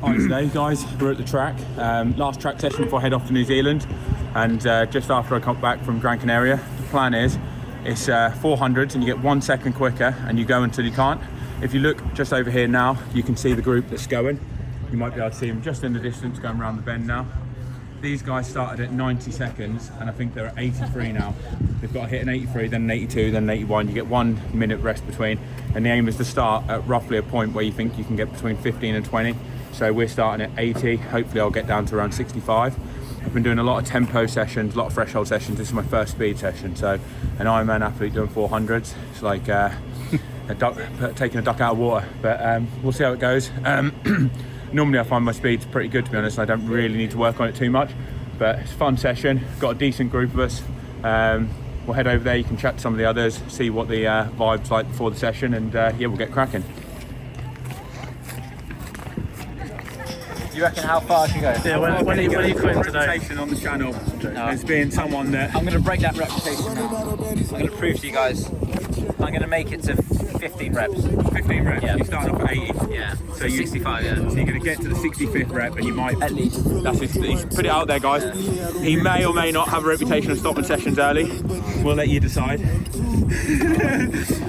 Hi today guys, we're at the track. Last track session before I head off to New Zealand, and just after I come back from Gran Canaria. The plan is, it's 400s and you get 1 second quicker and you go until you can't. If you look just over here now, you can see the group that's going. You might be able to see them just in the distance going around the bend now. These guys started at 90 seconds and I think they're at 83 now. They've got to hit an 83, then an 82, then an 81. You get 1 minute rest between, and the aim is to start at roughly a point where you think you can get between 15 and 20. So we're starting at 80. Hopefully I'll get down to around 65. I've been doing a lot of tempo sessions, a lot of threshold sessions. This is my first speed session. So an Ironman athlete doing 400s. It's like taking a duck out of water, but we'll see how it goes. Normally I find my speed's pretty good, to be honest. I don't really need to work on it too much, but it's a fun session. Got a decent group of us. We'll head over there, you can chat to some of the others, see what the vibe's like before the session, and yeah, we'll get cracking. You reckon how far I can go? Yeah, when are you quitting today? Reputation on the channel as being someone that... I'm going to break that reputation now. I'm going to prove to you guys, I'm going to make it to 15 reps. 15 reps? Yeah. You start off at 80? Yeah, So 65, yeah. So you're going to get to the 65th rep and you might... At least. That's it. You should put it out there, guys. He may or may not have a reputation of stopping sessions early. We'll let you decide. I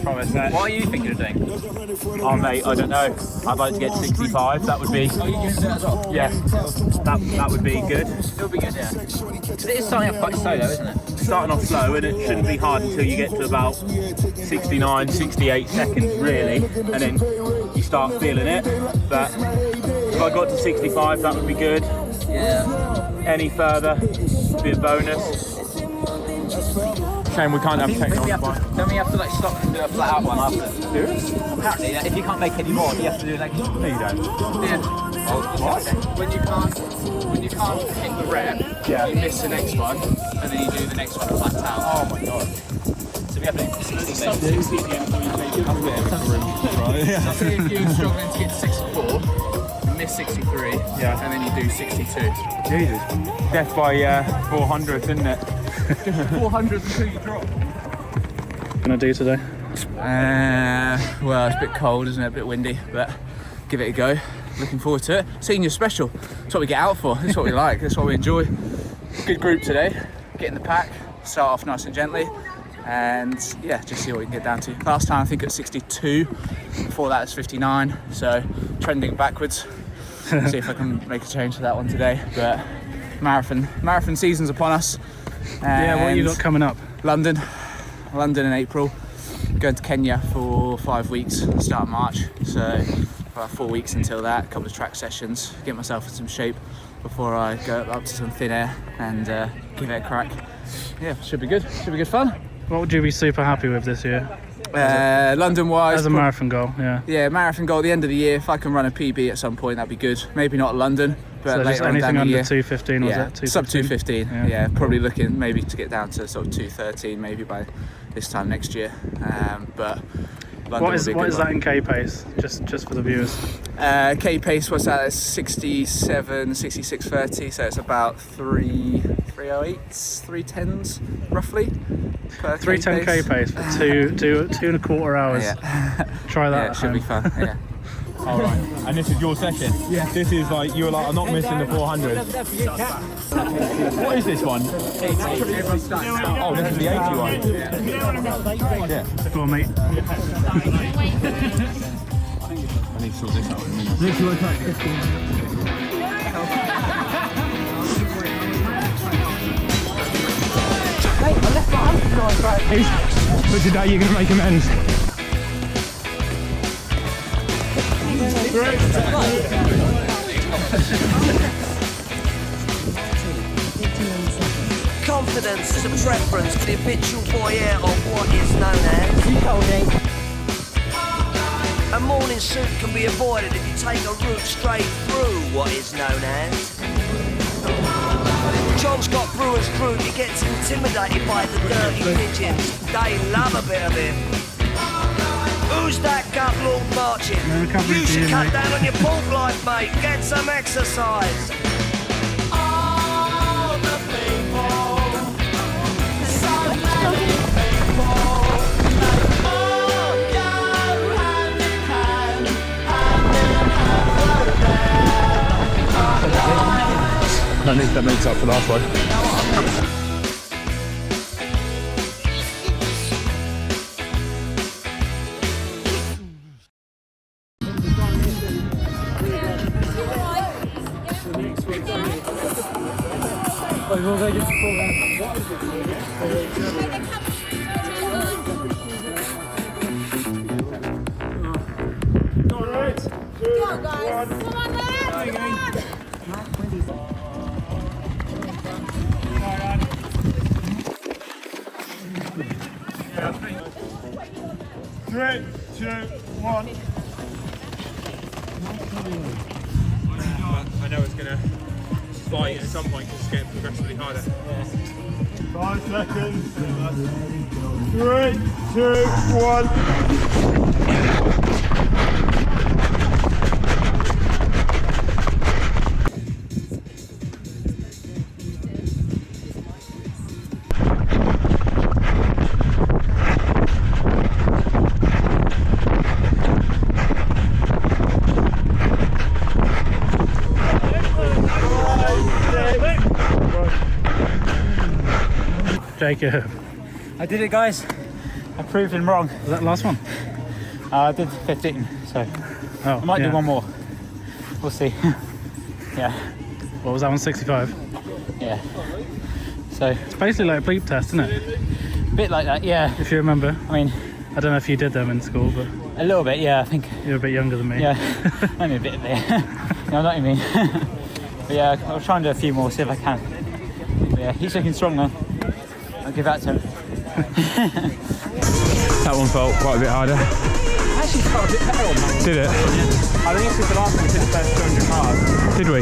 promise that. What are you thinking of doing? Oh mate, I don't know. I'd like to get to 65. That would be... Oh, you can do that as well? Yeah, that would be good. It would be good, yeah. Because it is starting off quite slow though, isn't it? Starting off slow, and it shouldn't be hard until you get to about 69, 68 seconds really, and then you start feeling it. But if I got to 65, that would be good. Yeah. Any further would be a bonus. Shame we can't have techno on the bike. Then we have to like stop and do a flat out one after. Apparently, if you can't make any more, you have to do an extra. No, you don't. Yeah. What? When you can't hit the rep, Yeah. you miss the next one, and then you do the next one flat out. Oh my god. So we have to do 60 Sub seconds. 60 again before you take it. Right, yeah. So say if you're struggling to get to 64, you miss 63, Yeah. and then you do 62. Jesus. Death by 400s, isn't it? 400 until you drop. Gonna do today? Well, it's a bit cold, isn't it? A bit windy, but give it a go. Looking forward to it. Senior special. That's what we get out for. That's what we like. That's what we enjoy. Good group today. Get in the pack. Start off nice and gently. And yeah, just see what we can get down to. Last time I think at 62. Before that it's 59. So trending backwards. See if I can make a change to that one today. But marathon season's upon us. Yeah, what you got coming up? London in April. Going to Kenya for 5 weeks, start of March. So about 4 weeks until that. A couple of track sessions, get myself in some shape before I go up to some thin air and give it a crack. Yeah, should be good. Should be good fun. What would you be super happy with this year? London-wise, As a marathon goal, yeah. yeah, marathon goal at the end of the year. If I can run a PB at some point, that'd be good. Maybe not London, but So just later on anything down the under year. 215, was Yeah, it? sub 215. Yeah. Yeah, probably looking maybe to get down to sort of 213 maybe by this time next year. But London What will is be a good that one. in K pace? Just for the viewers. K pace, what's that? It's 67, 66.30, so it's about 3:08s, 3:10s roughly. Per 310 K pace for two and a quarter hours. Yeah. Try that. Yeah, at it should home. be fun. Yeah. All right. And this is your session? Yeah. This is like, you were like, I'm not missing the 400. What is this one? Oh, this is the 80 one. Yeah. Go on, mate. I need to sort this out in a minute. This looks like 15. Mate, I left my hand right. But today you're going to make amends. Confidence is a preference for the habitual voyeur of what is known as. A morning suit can be avoided if you take a route straight through what is known as. John Scott Brewer's group, he gets intimidated by the dirty pigeons. They love a bit of him. Who's that gut lord marching? No recovery You for should you, cut mate. down on your pork life, mate. Get some exercise. All the people, so many people, all go hand in hand, hand in hand forever. I think that makes up for the last one. 3, 2, 1. I know it's gonna fight at some point because it's getting progressively harder. 5 seconds. 3, 2, 1. Jacob, I did it, guys. I proved him wrong. was that the last one? I did 15, so Oh, I might yeah. do one more. We'll see. Yeah, What was that one, 65? yeah. So, It's basically like a bleep test, isn't it? a bit like that, yeah. If you remember. I mean, I don't know if you did them in school, but a little bit, yeah, I think. you're a bit younger than me. Yeah, only a bit there. No, I know what you mean. But yeah, I'll try and do a few more, see if I can. But yeah, he's looking strong, man. I'll give that to him. That one felt quite a bit harder. Actually, felt a bit better on that. Did it? I think this was the last time we did the first 200 hard. Did we?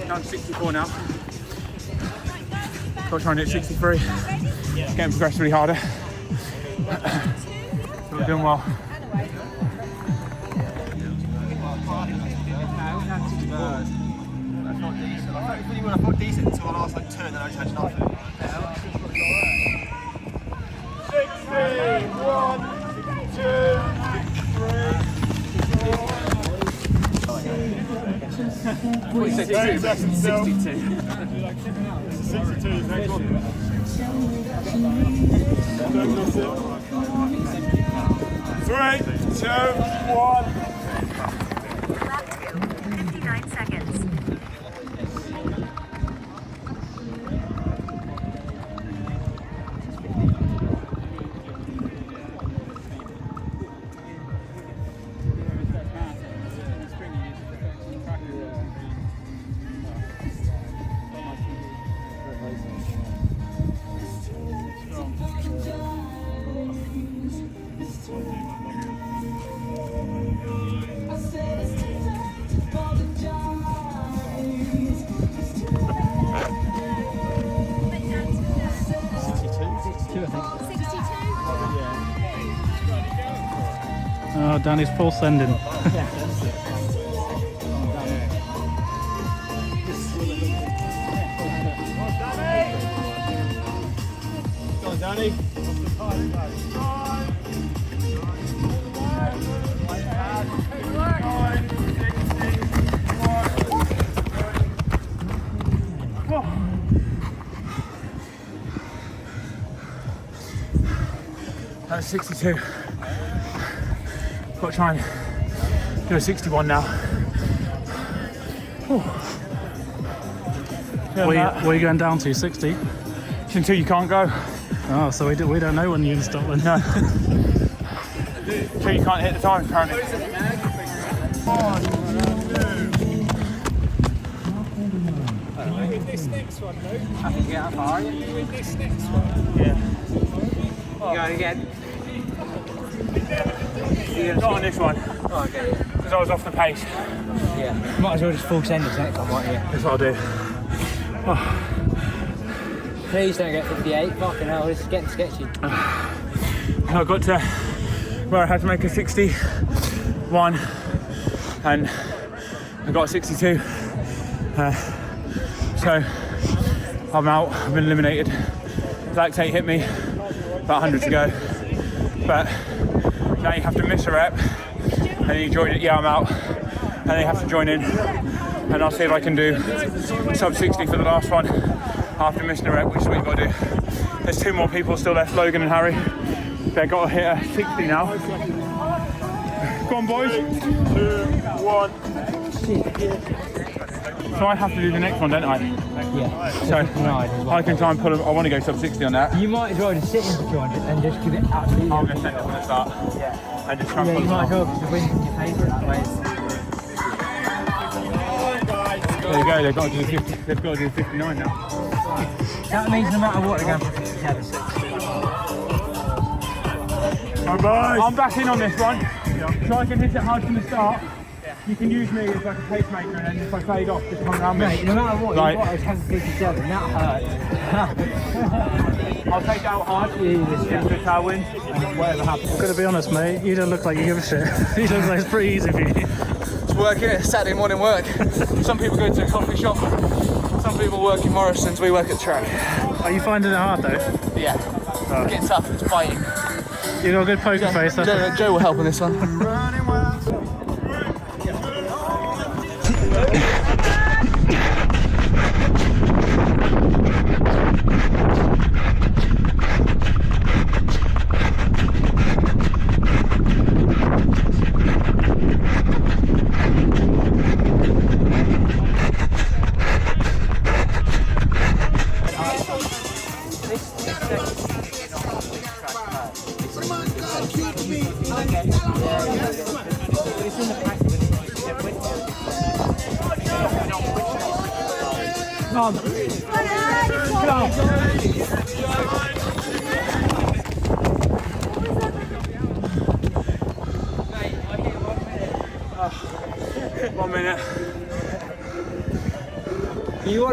Down to 64 now. Got to try and hit 63. Getting progressively harder. So we're doing well. I thought decent until the last turn, and I just had nothing. 60, 1, 2, 3, 4. 62. 62 is next one. 3, 2, 1. 59 seconds. Oh, Danny's full sending. Go on, Danny. That's 62. Got to try and do a 61 now. What are you going down to, 60? Until you can't go. Oh, so we don't know when you're going to stop then. No. Until you can't hit the time, apparently. This next one, Luke. I think you get that far, You win this next one. Yeah. You go again. Not on this one, Oh, okay. because I was off the pace. Yeah. Might as well just full send this next time, won't you? That's what I'll do. Please don't get 58. Fucking hell, this is getting sketchy. And I got to where I had to make a 61 and I got a 62. So I'm out, I've been eliminated. Lactate hit me, about 100 to go. But Now you have to miss a rep, and then you join it. Yeah, I'm out, and then you have to join in, and I'll see if I can do sub 60 for the last one after missing a rep, which is what you got to do. There's 2 more people still left, Logan and Harry. They've got to hit a 60 now. Go on, boys. 2, 1. So I have to do the next one, don't I? Yeah. So I can try and pull them. I want to go sub 60 on that. You might as well just sit in for 200 and just give it absolutely. I'm going to send it from the start. Yeah. And just try and Yeah, pull you them might as off. well because the wind's in your favour that way. There you go, they've got to do 50, they've got to do 59 now. That means no matter what, they're going for 57. I'm back in on this one, so I can hit it hard from the start. You can use me as like a pacemaker, and then if I fade off, just come around me. Mate, no matter what, Like- you've got to have 57, that hurts. I'll take it out hard, just the tail wins, and whatever happens. I'm gonna be honest, mate. You don't look like you give a shit. You look like it's pretty easy for you. It's work, innit? Saturday morning work. Some people go to a coffee shop. Some people work in Morrison's. We work at the track. Are you finding it hard though? Yeah. It's getting tough. It's biting. You got a good poker face. That's Joe will help on this one. One minute.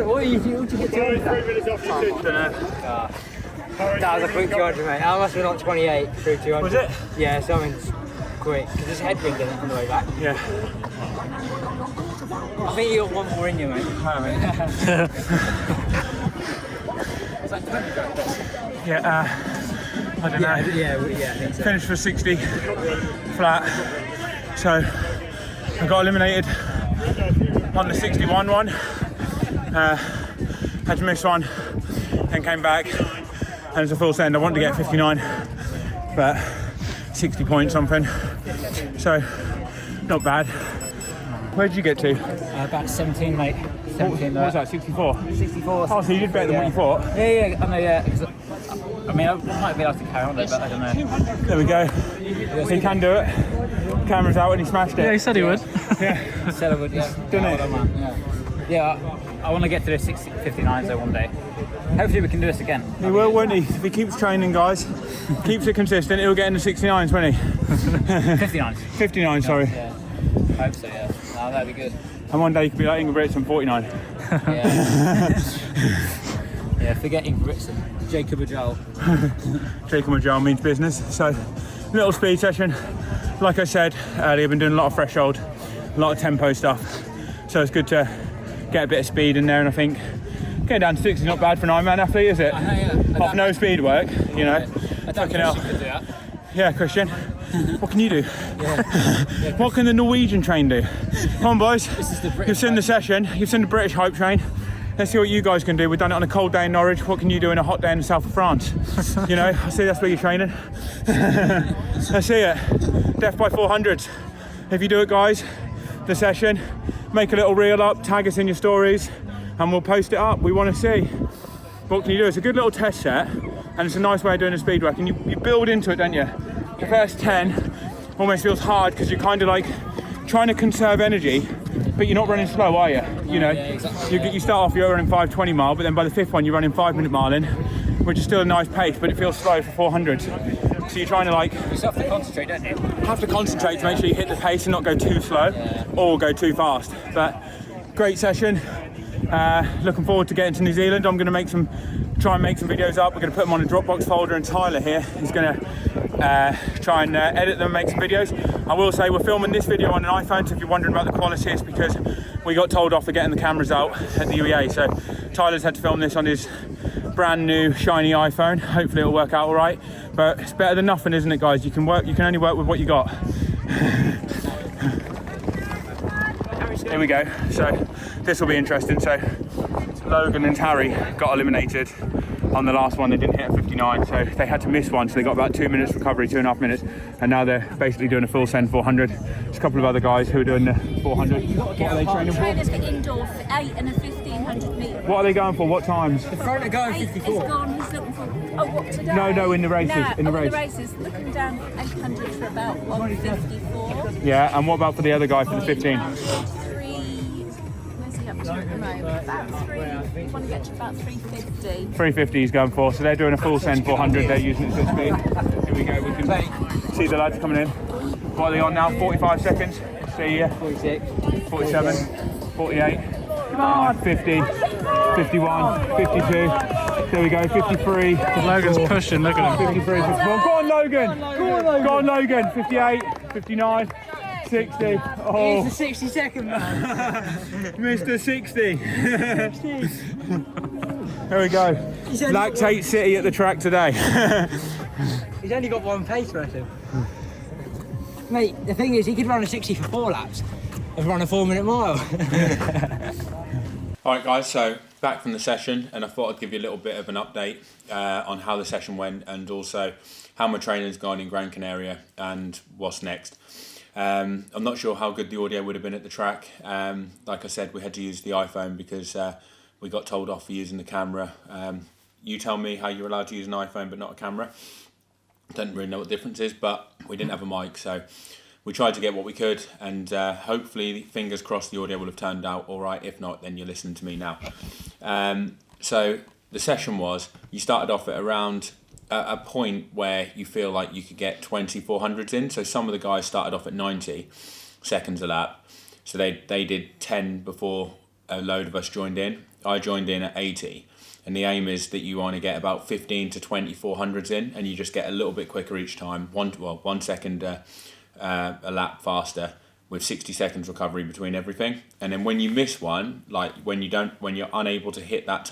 What do you get to? 3 minutes off your 60. That was a quick 200, mate. I must have been on 28 through 200. Was it? Yeah, something's quick. Because there's headwind in it on the way back. Yeah. I think you got one more in you, mate. Yeah, I don't know. Yeah, I think so. Finished for 60 flat, so I got eliminated on the 61 one. Had to miss one, then came back, and it's a full send. I wanted to get 59, but 60 point something, so not bad. Where did you get to? About 17, mate. 17, What was that, 64? 64. Oh, so you did better than what you thought. Yeah, I know, yeah. I mean, I might be able to carry on there, but I don't know. There we go. He can do it. Camera's out and he smashed it. yeah, he said he would. Yeah. Said I would, yeah. Done it? Well done, man. Yeah, I want to get to the 59s though one day. Hopefully we can do this again. He will, won't he? If he keeps training, guys, keeps it consistent, he'll get in the 69s, won't he? 59s. 59, sorry. Yeah. I hope so, yeah. No, that'd be good. And one day you could be like Ingebrigtsen, 49. Yeah. Yeah, forget Ingebrigtsen. Jacob Ajal. Jacob Majal means business. So, little speed session. Like I said earlier, I've been doing a lot of threshold, a lot of tempo stuff. So it's good to get a bit of speed in there, and I think getting down to 60 is not bad for an Ironman athlete, is it? Off no speed work, you know. I don't Fucking hell. think you could do that. Yeah, Christian. What can you do? What can the Norwegian train do? Come on, boys. You've seen the session. You've seen the British hype train. Let's see what you guys can do. We've done it on a cold day in Norwich. What can you do in a hot day in the south of France? You know, I see that's where you're training. Let's see it. Death by 400s. If you do it, guys, the session, make a little reel up, tag us in your stories, and we'll post it up. We want to see. What can you do? It's a good little test set, and it's a nice way of doing the speed work. And you build into it, don't you? The first 10 almost feels hard because you're kind of like trying to conserve energy, but you're not running slow, are you? You know, you start off, you're running 5:20 mile, but then by the 5th one, you're running 5-minute mile in, which is still a nice pace, but it feels slow for 400s. So you're trying to like... You just have to concentrate, don't you? Have to concentrate to make sure you hit the pace and not go too slow or go too fast. But great session. Looking forward to getting to New Zealand. I'm going to try and make some videos up. We're going to put them on a Dropbox folder, and Tyler here is going to try and edit them and make some videos. I will say we're filming this video on an iPhone, so if you're wondering about the quality, it's because we got told off for getting the cameras out at the UEA. So Tyler's had to film this on his brand new shiny iPhone. Hopefully it'll work out all right, but it's better than nothing, isn't it, guys? You can only work with what you got. Here we go. So this will be interesting. So Logan and Harry got eliminated on the last one. They didn't hit a 59, so they had to miss one, so they got about 2 minutes recovery, 2.5 minutes, and now they're basically doing a full send 400. There's a couple of other guys who are doing the 400. What are they training for? Trainers for indoor for 8 and a 1500 metre. What are they going for? What times? The front are going 54. It's gone, he's looking for, oh, what, today? No, in the races. No, in the the race. races, looking down 800 for about 154. Yeah, and what about for the other guy for the 15? Where's he up to at the moment? About 3, we want to get to about 350. 350 he's going for, so they're doing a full send 400, they're using it 6 speed. Here we go, we can see the lads coming in. What are they on now? 45 seconds? See 46. 47, 48, come on, 50, 51, 52, there we go, 53. Logan's pushing, look at him. 53, 54. Go on, Logan! Go on, Logan! 58, 59, 60. Oh, He's the 60-second man. Mr. 60. There we go. Lactate City at the track today. He's only got one pace for him. Mate, the thing is, he could run a 60 for 4 laps and run a 4-minute mile. All right, guys, so back from the session, and I thought I'd give you a little bit of an update on how the session went and also how my training's gone in Gran Canaria and what's next. I'm not sure how good the audio would have been at the track. Like I said, we had to use the iPhone because we got told off for using the camera. You tell me how you're allowed to use an iPhone but not a camera. Don't really know what the difference is, but we didn't have a mic, so we tried to get what we could, and hopefully, fingers crossed, the audio will have turned out all right. If not, then you're listening to me now. So the session was, you started off at around a point where you feel like you could get 20 400s in. So some of the guys started off at 90 seconds a lap. So they did 10 before a load of us joined in. I joined in at 80. And the aim is that you want to get about 15 to 20 400s in, and you just get a little bit quicker each time. 1 second a lap faster with 60 seconds recovery between everything. And then when you miss one, like when you're unable to hit that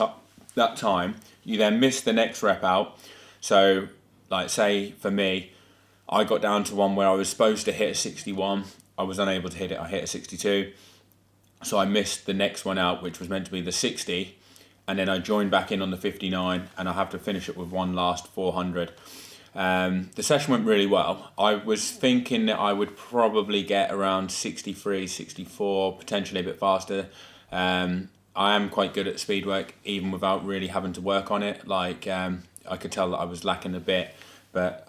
time, you then miss the next rep out. So, like say for me, I got down to one where I was supposed to hit a 61. I was unable to hit it. I hit a 62. So I missed the next one out, which was meant to be the 60. And then I joined back in on the 59, and I have to finish it with one last 400. The session went really well. I was thinking that I would probably get around 63, 64, potentially a bit faster. I am quite good at speed work, even without really having to work on it. Like I could tell that I was lacking a bit, but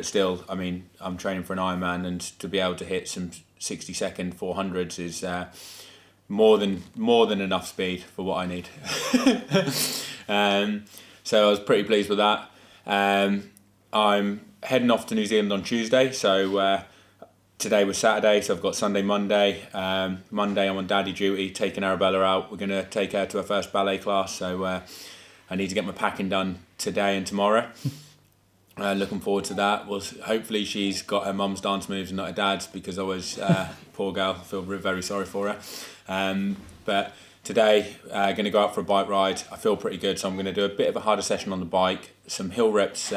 still, I mean, I'm training for an Ironman, and to be able to hit some 60-second 400s is more than enough speed for what I need. So I was pretty pleased with that. I'm heading off to New Zealand on Tuesday, so today was Saturday, so I've got Sunday, Monday. Monday I'm on daddy duty, taking Arabella out. We're going to take her to her first ballet class, so I need to get my packing done today and tomorrow. Looking forward to that. Well, hopefully she's got her mum's dance moves and not her dad's, because I was, poor girl, I feel very sorry for her. But today, going to go out for a bike ride. I feel pretty good, so I'm going to do a bit of a harder session on the bike, some hill reps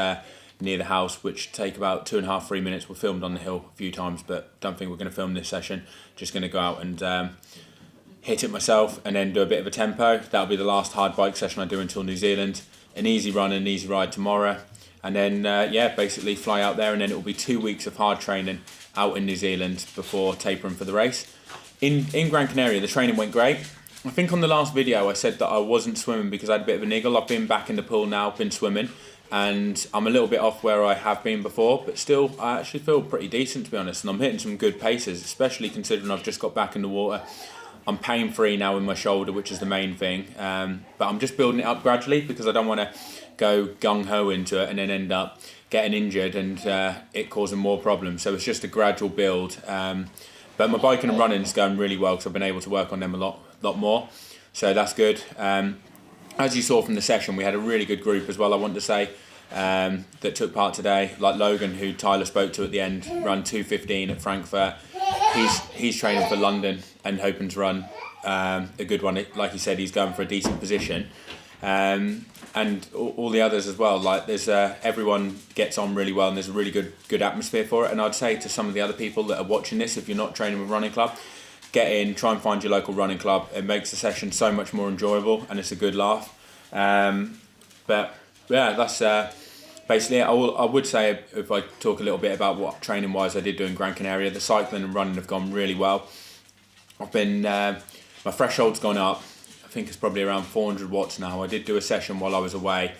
near the house, which take about 2.5, 3 minutes. We're filmed on the hill a few times, but don't think we're going to film this session. Just going to go out and hit it myself, and then do a bit of a tempo. That'll be the last hard bike session I do until New Zealand. An easy run and an easy ride tomorrow. And then, basically fly out there, and then it will be 2 weeks of hard training out in New Zealand before tapering for the race. In Gran Canaria, the training went great. I think on the last video I said that I wasn't swimming because I had a bit of a niggle. I've been back in the pool now, been swimming, and I'm a little bit off where I have been before, but still I actually feel pretty decent, to be honest, and I'm hitting some good paces, especially considering I've just got back in the water. I'm pain-free now in my shoulder, which is the main thing, but I'm just building it up gradually because I don't want to go gung-ho into it and then end up getting injured and it causing more problems. So it's just a gradual build. But my biking and running is going really well because I've been able to work on them a lot more. So that's good. As you saw from the session, we had a really good group as well, I want to say, that took part today. Like Logan, who Tyler spoke to at the end, ran 2:15 at Frankfurt. He's training for London and hoping to run a good one. Like he said, he's going for a decent position. And all the others as well. Like there's everyone gets on really well, and there's a really good atmosphere for it. And I'd say to some of the other people that are watching this, if you're not training with running club, get in, try and find your local running club. It makes the session so much more enjoyable, and it's a good laugh. But yeah, that's basically it. I would say, if I talk a little bit about what training wise I did do in Gran Canaria, the cycling and running have gone really well. I've been my threshold's gone up. I think it's probably around 400 watts now. I did do a session while I was away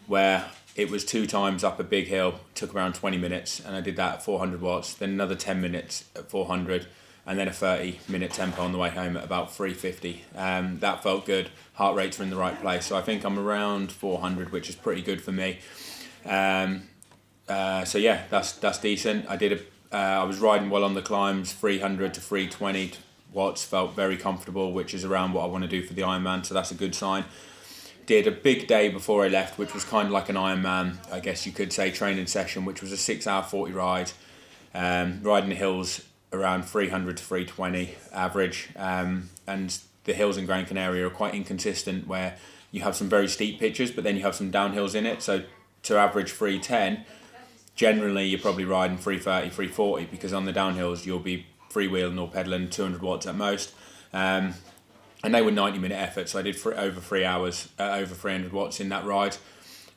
where it was 2 times up a big hill, took around 20 minutes, and I did that at 400 watts, then another 10 minutes at 400, and then a 30-minute tempo on the way home at about 350. That felt good. Heart rates were in the right place, so I think I'm around 400, which is pretty good for me. So yeah, that's decent. I was riding well on the climbs, 300 to 320 watts, felt very comfortable, which is around what I want to do for the Ironman, so that's a good sign. Did a big day before I left, which was kind of like an Ironman, I guess you could say, training session, which was a 6-hour 40 ride, riding the hills around 300 to 320 average, and the hills in Gran Canaria are quite inconsistent, where you have some very steep pitches, but then you have some downhills in it, so to average 310, generally you're probably riding 330, 340, because on the downhills you'll be freewheeling or pedaling 200 watts at most, and they were 90-minute efforts, so I did over 3 hours, over 300 watts in that ride.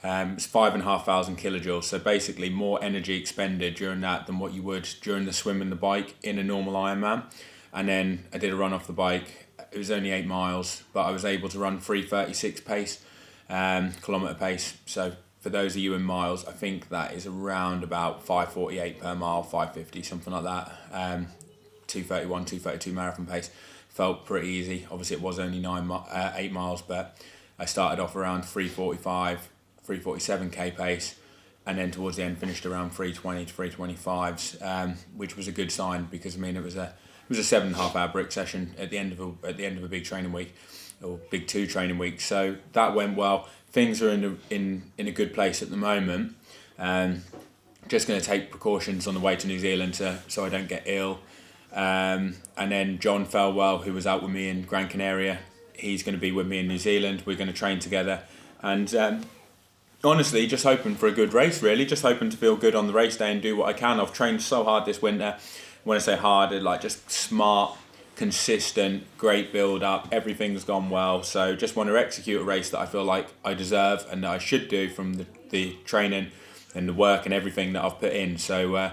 It's 5,500 kilojoules, so basically more energy expended during that than what you would during the swim and the bike in a normal Ironman. And then I did a run off the bike. It was only 8 miles, but I was able to run 3:36 pace, kilometre pace. So for those of you in miles, I think that is around about 5:48 per mile, 5:50, something like that. 2:31, 2:32 marathon pace. Felt pretty easy. Obviously it was only 8 miles, but I started off around 3:45, 3:47k pace, and then towards the end finished around 3:20 to 3:25s, which was a good sign, because I mean it was a 7.5 hour brick session at the end of a big training week, or big 2 training weeks. So that went well. Things are in a good place at the moment. Just going to take precautions on the way to New Zealand so I don't get ill. And then John Felwell, who was out with me in Gran Canaria, he's going to be with me in New Zealand. We're going to train together, and honestly, just hoping for a good race, really. Just hoping to feel good on the race day and do what I can. I've trained so hard this winter. When I say hard, like just smart, consistent, great build up. Everything's gone well. So just want to execute a race that I feel like I deserve and that I should do from the training and the work and everything that I've put in. So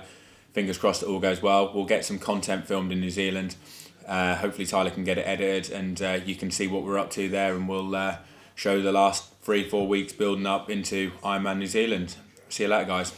fingers crossed it all goes well. We'll get some content filmed in New Zealand. Hopefully Tyler can get it edited, and you can see what we're up to there, and we'll show the last 3-4 weeks building up into Ironman New Zealand. See you later, guys.